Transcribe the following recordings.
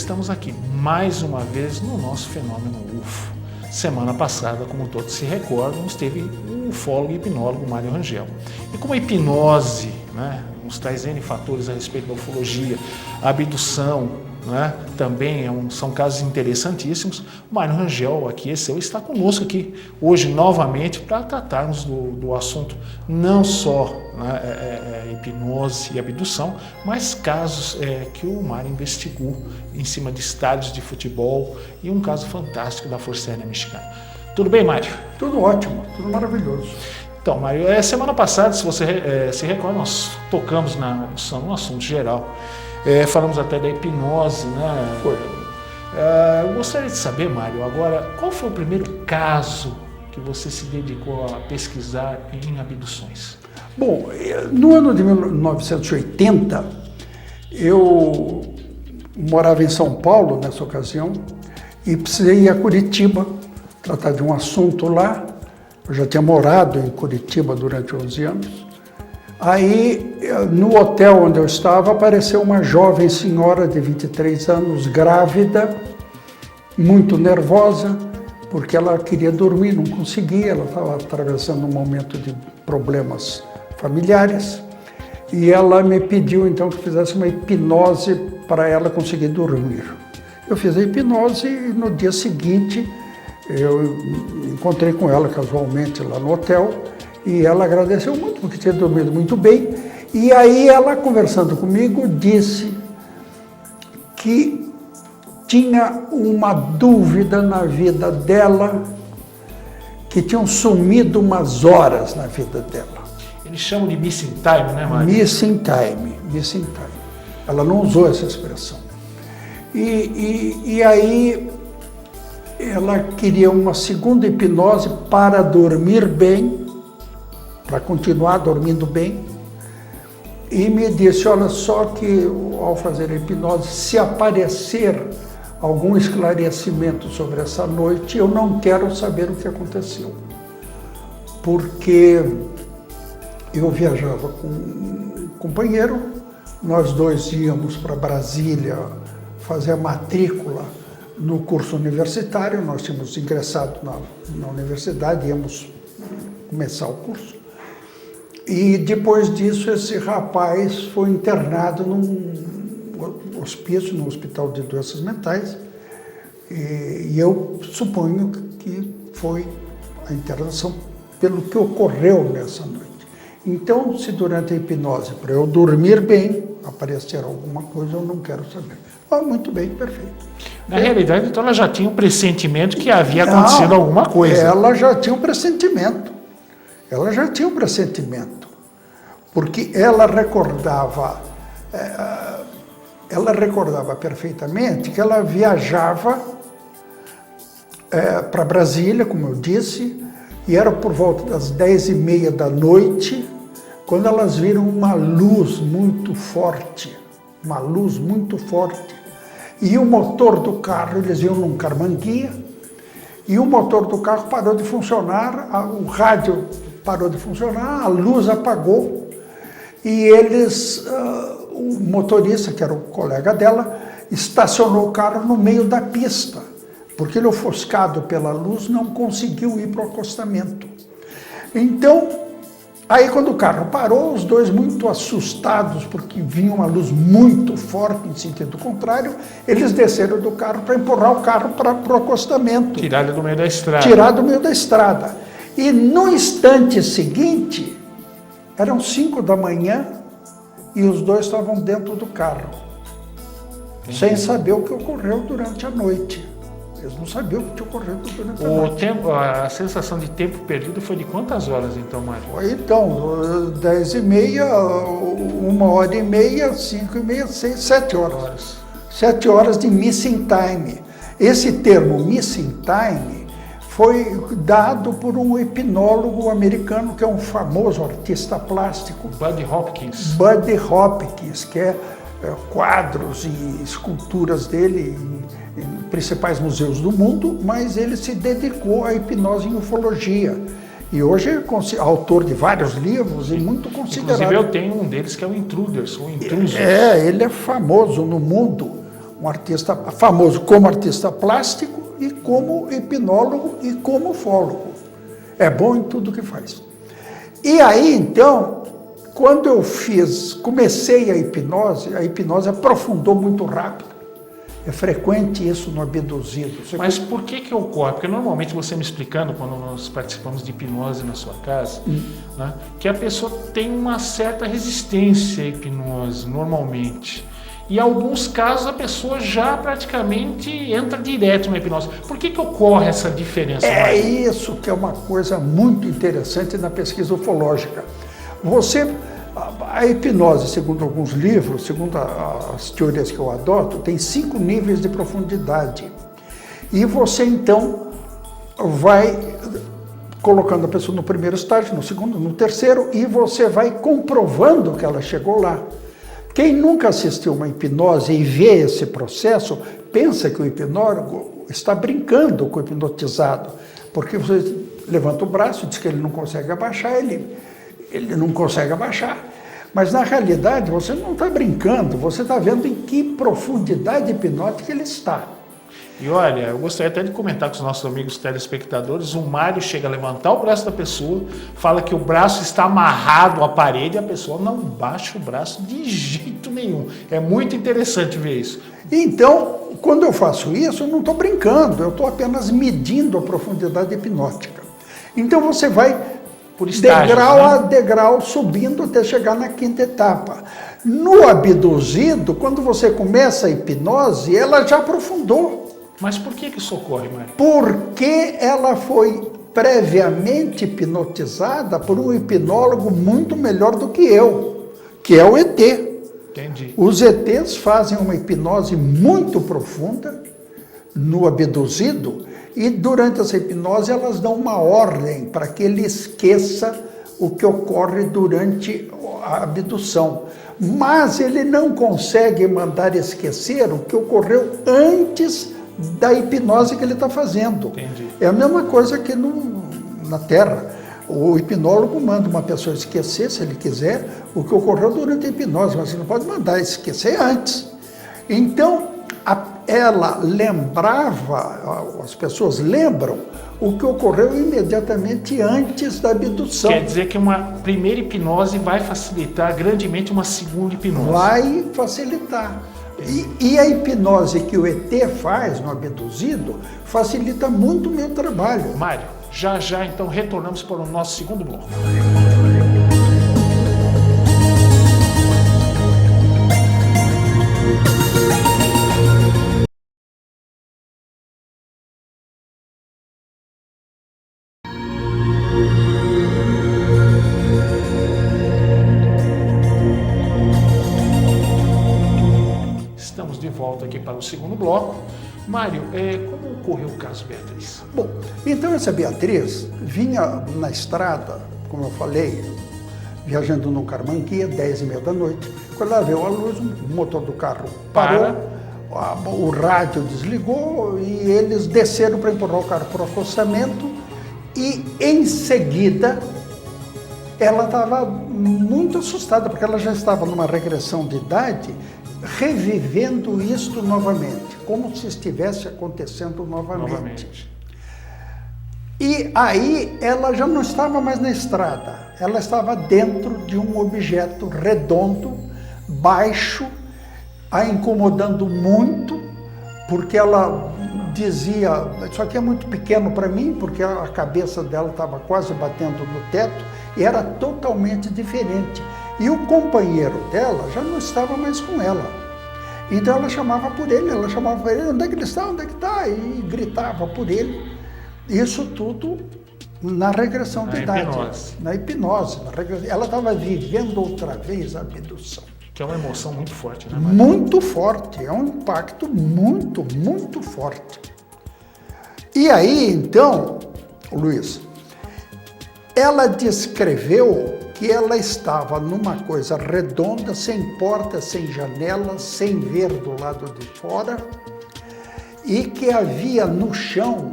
estamos aqui mais uma vez no nosso fenômeno UFO. Semana passada, como todos se recordam, esteve o ufólogo e hipnólogo Mário Rangel. E como a hipnose, né, nos traz N fatores a respeito da ufologia, a abdução, né, também são casos interessantíssimos, o Mário Rangel, aqui, está conosco aqui hoje novamente para tratarmos do assunto não só hipnose e abdução, mas casos que o Mário investigou em cima de estádios de futebol e um caso fantástico da Força Aérea Mexicana. Tudo bem, Mário? Tudo ótimo, tudo maravilhoso. Então, Mário, semana passada, se você se recorda, nós tocamos no assunto geral. Falamos até da hipnose, né? Foi. Eu gostaria de saber, Mário, agora, qual foi o primeiro caso que você se dedicou a pesquisar em abduções? Bom, no ano de 1980, eu morava em São Paulo nessa ocasião e precisei ir a Curitiba tratar de um assunto lá. Eu já tinha morado em Curitiba durante 11 anos. Aí, no hotel onde eu estava, apareceu uma jovem senhora de 23 anos, grávida, muito nervosa, porque ela queria dormir, não conseguia, ela estava atravessando um momento de problemas familiares, e ela me pediu então que fizesse uma hipnose para ela conseguir dormir. Eu fiz a hipnose e no dia seguinte eu encontrei com ela casualmente lá no hotel, e ela agradeceu muito porque tinha dormido muito bem. E aí ela, conversando comigo, disse que tinha uma dúvida na vida dela, que tinham sumido umas horas na vida dela. Eles chamam de missing time, né, Mário? Missing time. Ela não usou essa expressão. E aí ela queria uma segunda hipnose para dormir bem, para continuar dormindo bem, e me disse, olha só que ao fazer a hipnose, se aparecer algum esclarecimento sobre essa noite, eu não quero saber o que aconteceu, porque eu viajava com um companheiro, nós dois íamos para Brasília fazer a matrícula no curso universitário, nós tínhamos ingressado na universidade, íamos começar o curso. E depois disso, esse rapaz foi internado num hospício, no Hospital de Doenças Mentais, e eu suponho que foi a internação pelo que ocorreu nessa noite. Então, se durante a hipnose, para eu dormir bem, aparecer alguma coisa, eu não quero saber. Muito bem, perfeito. Na realidade, então, ela já tinha um pressentimento que havia acontecido alguma coisa. Ela já tinha um pressentimento. Porque ela recordava perfeitamente que ela viajava para Brasília, como eu disse, e era por volta das 10h30 da noite, quando elas viram uma luz muito forte, e o motor do carro, eles iam num Carmanguia, e o motor do carro parou de funcionar, o rádio parou de funcionar, a luz apagou, e eles, o motorista, que era o colega dela, estacionou o carro no meio da pista, porque ele, ofuscado pela luz, não conseguiu ir para o acostamento. Então, aí quando o carro parou, os dois muito assustados, porque vinha uma luz muito forte em sentido contrário, eles desceram do carro para empurrar o carro para o acostamento. Tirar ele do meio da estrada. Tirar do meio da estrada. E no instante seguinte, eram 5 da manhã e os dois estavam dentro do carro, sem saber o que ocorreu durante a noite. Eles não sabiam o que tinha ocorrido durante a noite. A sensação de tempo perdido foi de quantas horas, então, Mário? Foi, então, 10h30, 1h30, 5h30, 6, 7 horas. 7 horas de missing time. Esse termo missing time foi dado por um hipnólogo americano, que é um famoso artista plástico. Buddy Hopkins. Buddy Hopkins, que é quadros e esculturas dele em principais museus do mundo, mas ele se dedicou à hipnose em ufologia. E hoje é autor de vários livros e muito considerado. Inclusive eu tenho um deles que é o Intruders, o Intrusos. Ele é famoso no mundo um artista famoso como artista plástico e como hipnólogo e como ufólogo. É bom em tudo que faz. E aí, então, quando eu comecei a hipnose aprofundou muito rápido. É frequente isso no abduzido. Mas por que ocorre? Porque normalmente você me explicando, quando nós participamos de hipnose na sua casa, né, que a pessoa tem uma certa resistência à hipnose, normalmente. E em alguns casos a pessoa já praticamente entra direto na hipnose. Por que ocorre essa diferença? É isso que é uma coisa muito interessante na pesquisa ufológica. A hipnose, segundo alguns livros, segundo as teorias que eu adoto, tem 5 níveis de profundidade. E você, então, vai colocando a pessoa no primeiro estágio, no segundo, no terceiro, e você vai comprovando que ela chegou lá. Quem nunca assistiu uma hipnose e vê esse processo, pensa que o hipnólogo está brincando com o hipnotizado, porque você levanta o braço, diz que ele não consegue abaixar, ele não consegue abaixar. Mas, na realidade, você não está brincando, você está vendo em que profundidade hipnótica ele está. E olha, eu gostaria até de comentar com os nossos amigos telespectadores, o Mário chega a levantar o braço da pessoa, fala que o braço está amarrado à parede e a pessoa não baixa o braço de jeito nenhum. É muito interessante ver isso. Então, quando eu faço isso, eu não estou brincando, eu estou apenas medindo a profundidade hipnótica. Então, você vai por estágios, degrau né? a degrau, subindo até chegar na 5ª etapa. No abduzido, quando você começa a hipnose, ela já aprofundou. Mas por que isso ocorre, Mário? Porque ela foi previamente hipnotizada por um hipnólogo muito melhor do que eu, que é o ET. Entendi. Os ETs fazem uma hipnose muito profunda no abduzido, e durante essa hipnose elas dão uma ordem para que ele esqueça o que ocorre durante a abdução. Mas ele não consegue mandar esquecer o que ocorreu antes da hipnose que ele está fazendo. Entendi. É a mesma coisa que na Terra. O hipnólogo manda uma pessoa esquecer, se ele quiser, o que ocorreu durante a hipnose, mas você não pode mandar esquecer antes. Então, ela lembrava, as pessoas lembram o que ocorreu imediatamente antes da abdução. Quer dizer que uma primeira hipnose vai facilitar grandemente uma segunda hipnose. Vai facilitar. E a hipnose que o ET faz no abduzido facilita muito o meu trabalho. Mário, já então retornamos para o nosso segundo bloco. Estamos de volta aqui para o segundo bloco. Mário, como ocorreu o caso Beatriz? Bom, então essa Beatriz vinha na estrada, como eu falei, viajando num Carmanguia, 10h30 da noite. Quando ela viu a luz, o motor do carro parou, o rádio desligou e eles desceram para empurrar o carro para o acostamento, e em seguida ela estava muito assustada, porque ela já estava numa regressão de idade, revivendo isto novamente, como se estivesse acontecendo novamente. E aí ela já não estava mais na estrada, ela estava dentro de um objeto redondo, baixo, a incomodando muito, porque ela dizia, isso aqui é muito pequeno para mim, porque a cabeça dela estava quase batendo no teto, e era totalmente diferente. E o companheiro dela já não estava mais com ela. Então ela chamava por ele, onde é que ele está, onde é que está? E gritava por ele. Isso tudo na regressão de idade. Na hipnose. Ela estava vivendo outra vez a abdução. Que é uma emoção muito forte, né, Mário? Muito forte, é um impacto muito, muito forte. E aí, então, Luiz, ela descreveu que ela estava numa coisa redonda, sem porta, sem janela, sem ver do lado de fora, e que havia no chão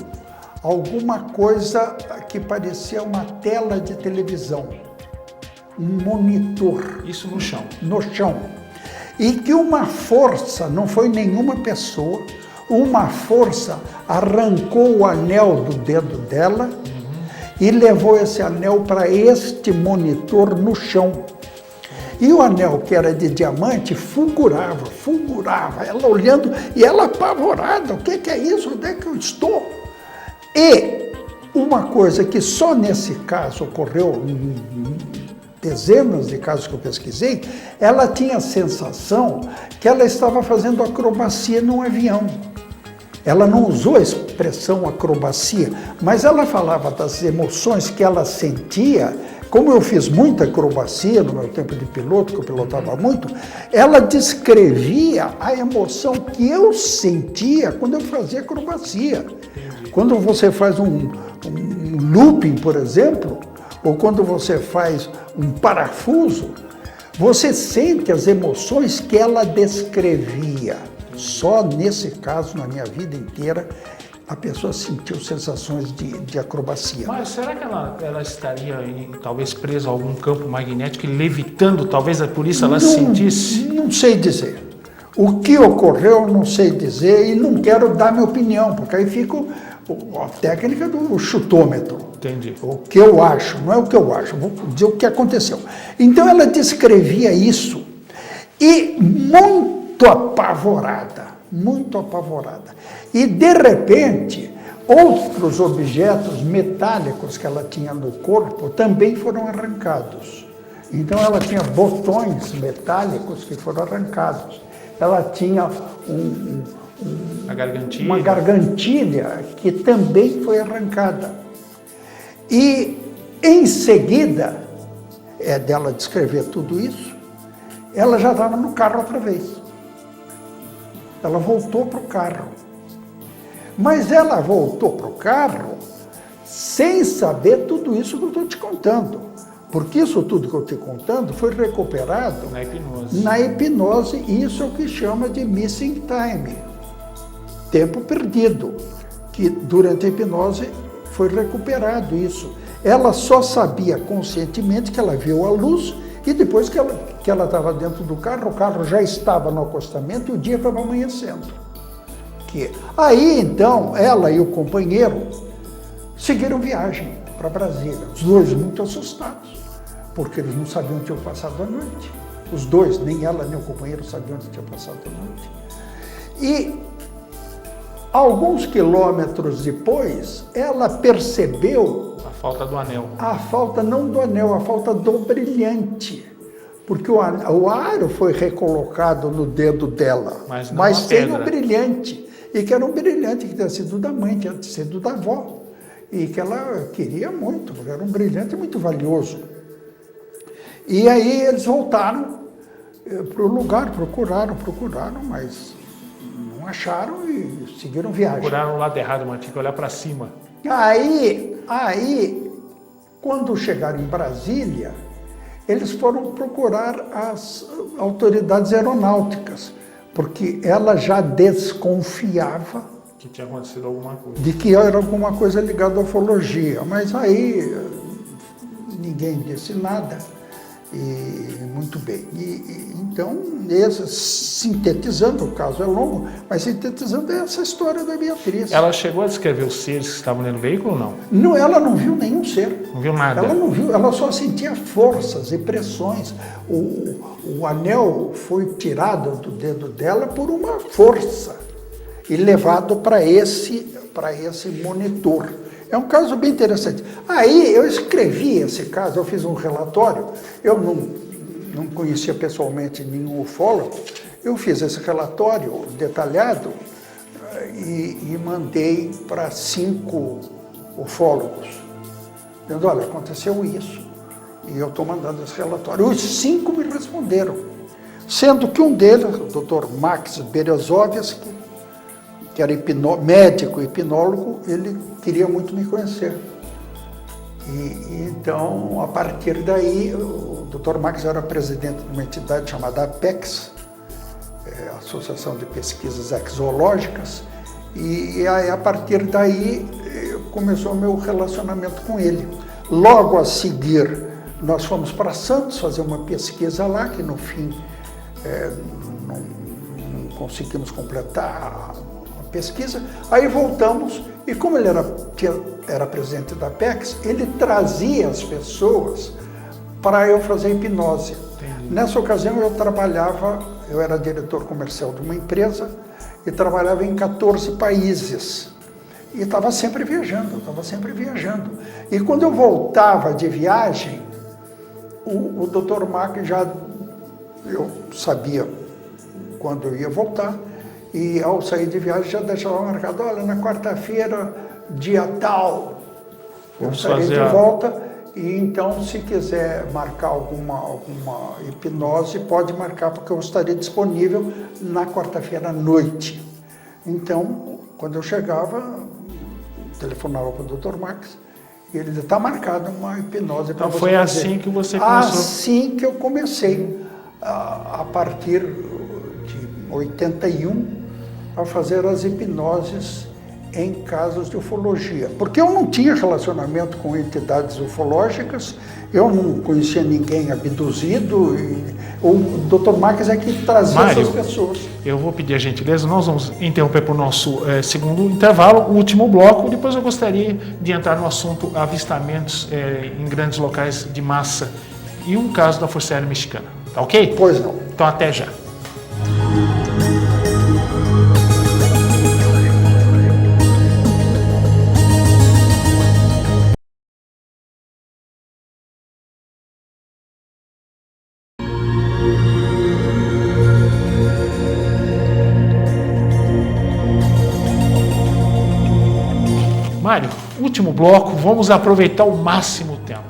alguma coisa que parecia uma tela de televisão, um monitor. Isso no chão. No chão. e que uma força, não foi nenhuma pessoa, uma força arrancou o anel do dedo dela e levou esse anel para este monitor no chão. E o anel, que era de diamante, fulgurava, ela olhando e ela apavorada, o que é isso, onde é que eu estou? E uma coisa que só nesse caso ocorreu, dezenas de casos que eu pesquisei, ela tinha a sensação que ela estava fazendo acrobacia num avião. Ela não usou a expressão acrobacia, mas ela falava das emoções que ela sentia. Como eu fiz muita acrobacia no meu tempo de piloto, que eu pilotava muito, ela descrevia a emoção que eu sentia quando eu fazia acrobacia. Quando você faz um looping, por exemplo, ou quando você faz um parafuso, você sente as emoções que ela descrevia. Só nesse caso, na minha vida inteira, a pessoa sentiu sensações de acrobacia. Mas será que ela estaria talvez presa a algum campo magnético e levitando, talvez por isso ela sentisse? Não sei dizer. O que ocorreu, não sei dizer e não quero dar minha opinião, porque aí fica a técnica do chutômetro. Entendi. O que eu acho, não é o que eu acho, vou dizer o que aconteceu. Então ela descrevia isso e muito apavorada. E de repente, outros objetos metálicos que ela tinha no corpo também foram arrancados. Então ela tinha botões metálicos que foram arrancados. Ela tinha uma gargantilha que também foi arrancada. E em seguida, dela descrever tudo isso, ela já estava no carro outra vez. Ela voltou para o carro. Mas ela voltou para o carro sem saber tudo isso que eu estou te contando. Porque isso tudo que eu estou te contando foi recuperado na hipnose. Isso é o que chama de missing time. Tempo perdido. Que durante a hipnose foi recuperado isso. Ela só sabia conscientemente que ela viu a luz e depois que ela estava dentro do carro, o carro já estava no acostamento e o dia estava amanhecendo. Aí, então, ela e o companheiro seguiram viagem para Brasília. Os dois muito assustados, porque eles não sabiam onde tinham passado a noite. Os dois, nem ela nem o companheiro sabiam onde tinham passado a noite. E alguns quilômetros depois, ela percebeu a falta do anel. A falta não do anel, a falta do brilhante. Porque o aro foi recolocado no dedo dela, mas sem o brilhante. E que era um brilhante que tinha sido da mãe, tinha sido da avó. E que ela queria muito, porque era um brilhante muito valioso. E aí eles voltaram para o lugar, procuraram, mas não acharam e seguiram viagem. Procuraram o lado errado, mas tinha que olhar para cima. Aí, quando chegaram em Brasília, eles foram procurar as autoridades aeronáuticas, porque ela já desconfiava que tinha acontecido alguma coisa. De que era alguma coisa ligada à ufologia. Mas aí ninguém disse nada. E muito bem. Então, sintetizando, o caso é longo, mas sintetizando essa história da Beatriz. Ela chegou a descrever os seres que estavam dentro do veículo ou não? Não, ela não viu nenhum ser. Não viu nada? Ela não viu, ela só sentia forças e pressões. O anel foi tirado do dedo dela por uma força e levado para esse monitor. É um caso bem interessante. Aí eu escrevi esse caso, eu fiz um relatório, eu não conhecia pessoalmente nenhum ufólogo, eu fiz esse relatório detalhado e mandei para 5 ufólogos, dizendo, olha, aconteceu isso, e eu estou mandando esse relatório. Os 5 me responderam, sendo que um deles, o Dr. Max Berezovsky, que era médico e hipnólogo, ele queria muito me conhecer. E então, a partir daí, o Dr. Max era presidente de uma entidade chamada APEX, Associação de Pesquisas Exológicas, e aí, a partir daí começou o meu relacionamento com ele. Logo a seguir, nós fomos para Santos fazer uma pesquisa lá, que no fim não conseguimos completar a pesquisa. Aí voltamos e como ele era presidente da Apex, ele trazia as pessoas para eu fazer hipnose. Entendi. Nessa ocasião eu era diretor comercial de uma empresa e trabalhava em 14 países. E estava sempre viajando. E quando eu voltava de viagem, o Dr. Mac eu sabia quando eu ia voltar, e ao sair de viagem já deixava marcado, olha, na quarta-feira, dia tal, eu estarei de volta, e então se quiser marcar alguma hipnose, pode marcar, porque eu estarei disponível na quarta-feira à noite. Então, quando eu chegava, telefonava para o Dr. Max, e ele dizia, está marcada uma hipnose para você fazer. Então foi assim que você começou? Assim que eu comecei, a partir de 81, a fazer as hipnoses em casos de ufologia. Porque eu não tinha relacionamento com entidades ufológicas, eu não conhecia ninguém abduzido, o Dr. Marques é que trazia essas pessoas. Eu vou pedir a gentileza, nós vamos interromper para o nosso segundo intervalo, o último bloco, depois eu gostaria de entrar no assunto avistamentos em grandes locais de massa e um caso da Força Aérea Mexicana. Tá ok? Pois não. Então até já. Mário, último bloco, vamos aproveitar ao máximo o tempo.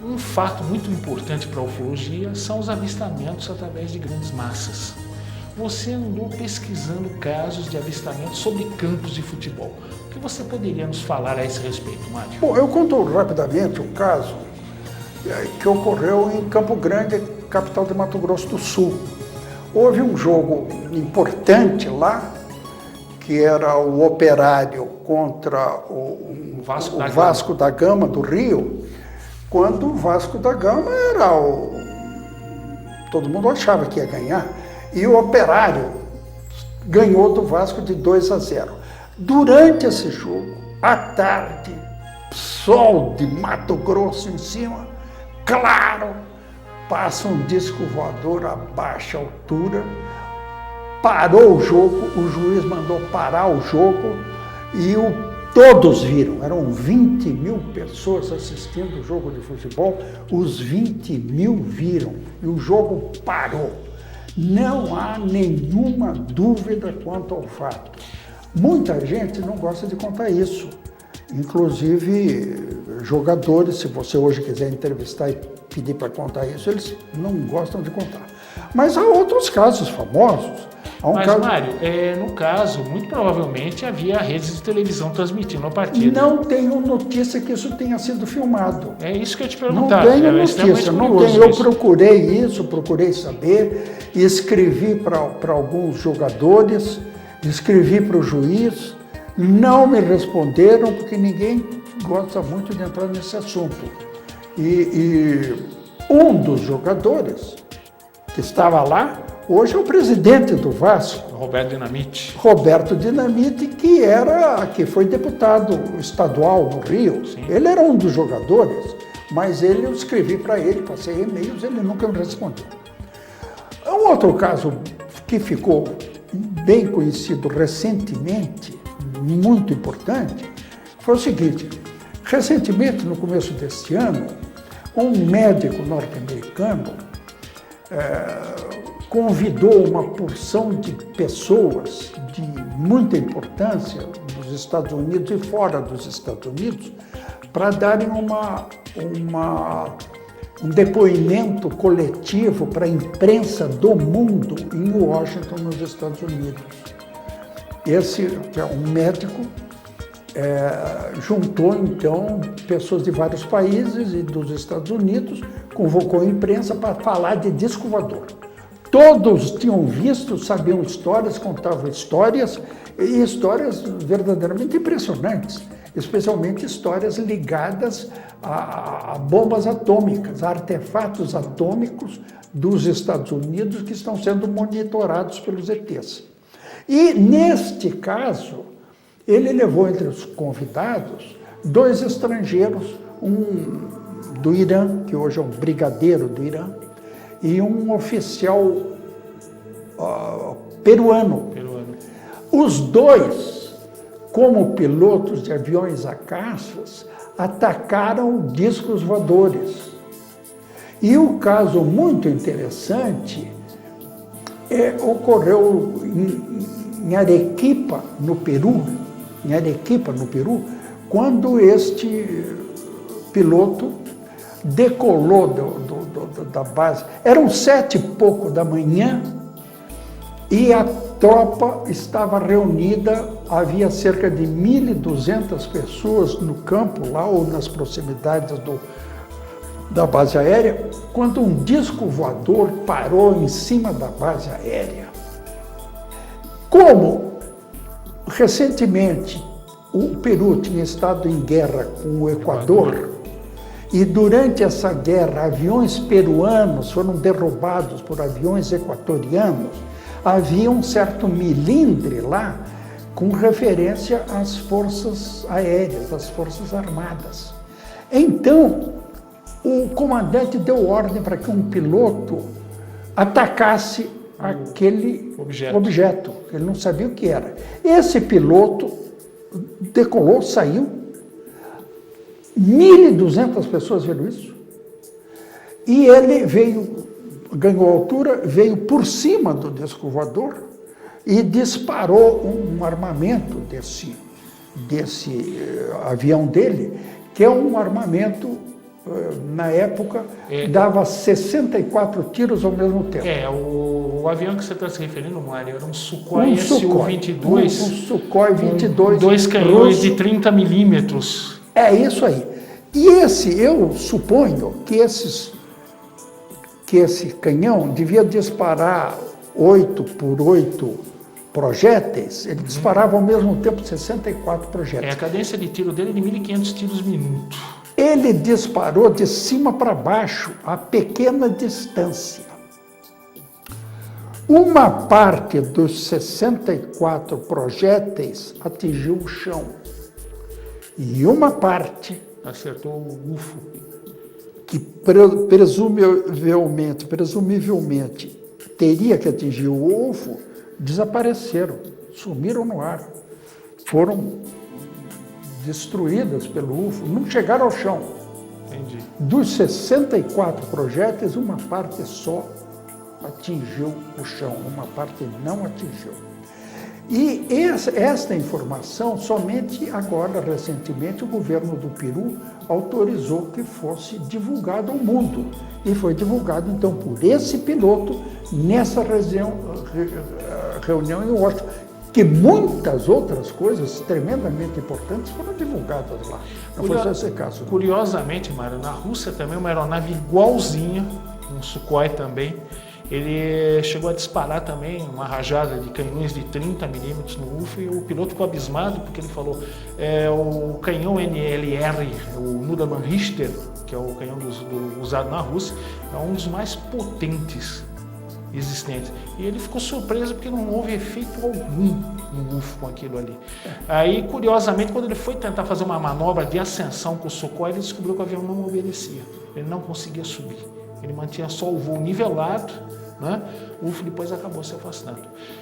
Um fato muito importante para a ufologia são os avistamentos através de grandes massas. Você andou pesquisando casos de avistamentos sobre campos de futebol. O que você poderia nos falar a esse respeito, Mário? Bom, eu conto rapidamente um caso que ocorreu em Campo Grande, capital de Mato Grosso do Sul. Houve um jogo importante lá, que era o Operário contra o Vasco da Gama do Rio, quando o Vasco da Gama era todo mundo achava que ia ganhar, e o Operário ganhou do Vasco de 2-0. Durante esse jogo, à tarde, sol de Mato Grosso em cima, claro, passa um disco voador a baixa altura, parou o jogo, o juiz mandou parar o jogo e todos viram, eram 20 mil pessoas assistindo o jogo de futebol, os 20 mil viram e o jogo parou. Não há nenhuma dúvida quanto ao fato. Muita gente não gosta de contar isso, inclusive jogadores, se você hoje quiser entrevistar e pedir para contar isso, eles não gostam de contar. Mas há outros casos famosos. Mário, no caso, muito provavelmente havia redes de televisão transmitindo a partida. Não tenho notícia que isso tenha sido filmado. É isso que eu te perguntar. Não tenho notícia, não tenho. Eu procurei isso, procurei saber, escrevi para alguns jogadores, escrevi para o juiz, não me responderam porque ninguém gosta muito de entrar nesse assunto. E um dos jogadores que estava lá, hoje é o presidente do Vasco. Roberto Dinamite, que foi deputado estadual no Rio. Sim. Ele era um dos jogadores, mas eu escrevi para ele, passei e-mails, ele nunca me respondeu. Um outro caso que ficou bem conhecido recentemente, muito importante, foi o seguinte. Recentemente, no começo deste ano, um médico norte-americano convidou uma porção de pessoas de muita importância dos Estados Unidos e fora dos Estados Unidos para darem um depoimento coletivo para a imprensa do mundo em Washington, nos Estados Unidos. Esse, que é um médico, juntou então pessoas de vários países e dos Estados Unidos, convocou a imprensa para falar de disco voador. Todos tinham visto, sabiam histórias, contavam histórias, e histórias verdadeiramente impressionantes, especialmente histórias ligadas a bombas atômicas, a artefatos atômicos dos Estados Unidos que estão sendo monitorados pelos ETs. E, neste caso, ele levou entre os convidados 2 estrangeiros, um do Irã, que hoje é um brigadeiro do Irã, e um oficial peruano. Os 2, como pilotos de aviões a caças, atacaram discos voadores. E o caso muito interessante ocorreu em Arequipa, no Peru, quando este piloto decolou da base. Eram 7 e pouco da manhã e a tropa estava reunida, havia cerca de 1.200 pessoas no campo lá ou nas proximidades da base aérea, quando um disco voador parou em cima da base aérea. Como recentemente o Peru tinha estado em guerra com o Equador, e durante essa guerra aviões peruanos foram derrubados por aviões equatorianos, havia um certo milindre lá com referência às forças aéreas, às forças armadas. Então, o comandante deu ordem para que um piloto atacasse aquele objeto. Ele não sabia o que era. Esse piloto decolou, saiu. 1.200 pessoas viram isso. E ele ganhou altura, veio por cima do disco voador e disparou um armamento desse avião dele, que é um armamento, na época, dava 64 tiros ao mesmo tempo. O avião que você está se referindo, Mário, era um Sukhoi Su-22. Um Sukhoi 22. 2 canhões de 30 milímetros. É isso aí. E eu suponho que esse canhão devia disparar 8 por 8 projéteis. Ele disparava ao mesmo tempo 64 projéteis. A cadência de tiro dele é de 1.500 tiros minuto. Ele disparou de cima para baixo, a pequena distância. Uma parte dos 64 projéteis atingiu o chão. E uma parte acertou o UFO, que presumivelmente teria que atingir o UFO, desapareceram, sumiram no ar. Foram destruídas pelo UFO, não chegaram ao chão. Entendi. Dos 64 projéteis, uma parte só atingiu o chão, uma parte não atingiu. E esta informação, somente agora, recentemente, o governo do Peru autorizou que fosse divulgado ao mundo. E foi divulgado, então, por esse piloto, nessa reunião em Washington, que muitas outras coisas tremendamente importantes foram divulgadas lá. Não foi só esse caso. Curiosamente, Mário, na Rússia também uma aeronave igualzinha, um Sukhoi também, ele chegou a disparar também uma rajada de canhões de 30 milímetros no UFO e o piloto ficou abismado porque ele falou o canhão NLR, o Nudaman Richter, que é o canhão usado na Rússia, é um dos mais potentes existentes. E ele ficou surpreso porque não houve efeito algum no UFO com aquilo ali. Aí, curiosamente, quando ele foi tentar fazer uma manobra de ascensão com o Sukhoi, ele descobriu que o avião não obedecia, ele não conseguia subir. Ele mantinha só o voo nivelado, né? O UFO depois acabou se afastando.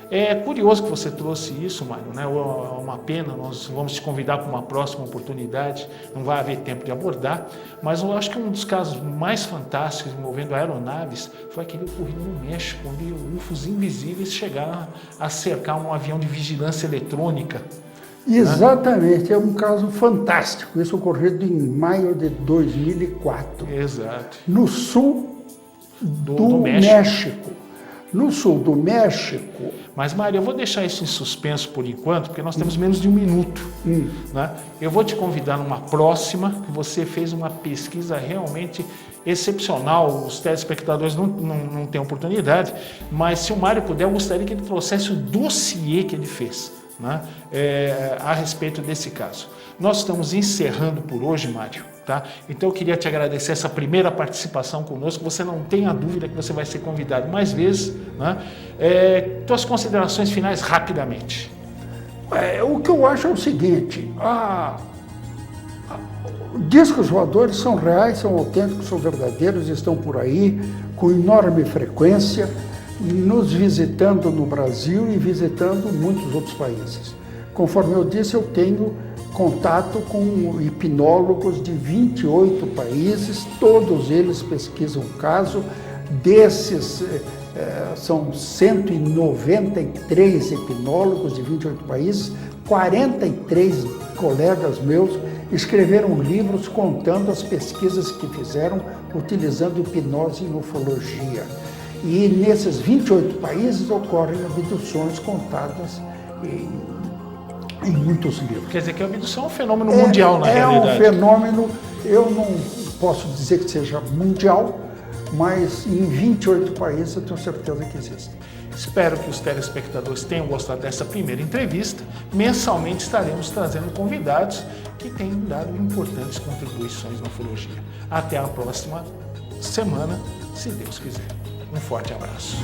É curioso que você trouxe isso, Mário, né? É uma pena, nós vamos te convidar para uma próxima oportunidade, não vai haver tempo de abordar, mas eu acho que um dos casos mais fantásticos envolvendo aeronaves foi aquele ocorrido no México, onde UFOs invisíveis chegaram a cercar um avião de vigilância eletrônica. Exatamente, é um caso fantástico, isso ocorrido em maio de 2004. Exato. No sul do México. No sul do México. Mas, Mário, eu vou deixar isso em suspenso por enquanto, porque nós temos menos de 1 minuto. Né? Eu vou te convidar numa próxima, que você fez uma pesquisa realmente excepcional. Os telespectadores não têm oportunidade, mas se o Mário puder, eu gostaria que ele trouxesse o dossiê que ele fez, né? A respeito desse caso. Nós estamos encerrando por hoje, Mário. Tá? Então eu queria te agradecer essa primeira participação conosco. Você não tenha dúvida que você vai ser convidado mais vezes, né? Tuas considerações finais rapidamente. O que eu acho é o seguinte: discos voadores são reais, são autênticos, são verdadeiros, estão por aí com enorme frequência, nos visitando no Brasil e visitando muitos outros países. Conforme eu disse, eu tenho contato com hipnólogos de 28 países, todos eles pesquisam o caso. Desses, são 193 hipnólogos de 28 países, 43 colegas meus escreveram livros contando as pesquisas que fizeram utilizando hipnose e ufologia. E nesses 28 países ocorrem abduções contadas em muitos livros. Quer dizer que a abdução é um fenômeno mundial na realidade. É um fenômeno, eu não posso dizer que seja mundial, mas em 28 países eu tenho certeza que existe. Espero que os telespectadores tenham gostado dessa primeira entrevista. Mensalmente estaremos trazendo convidados que têm dado importantes contribuições na ufologia. Até a próxima semana, se Deus quiser. Um forte abraço.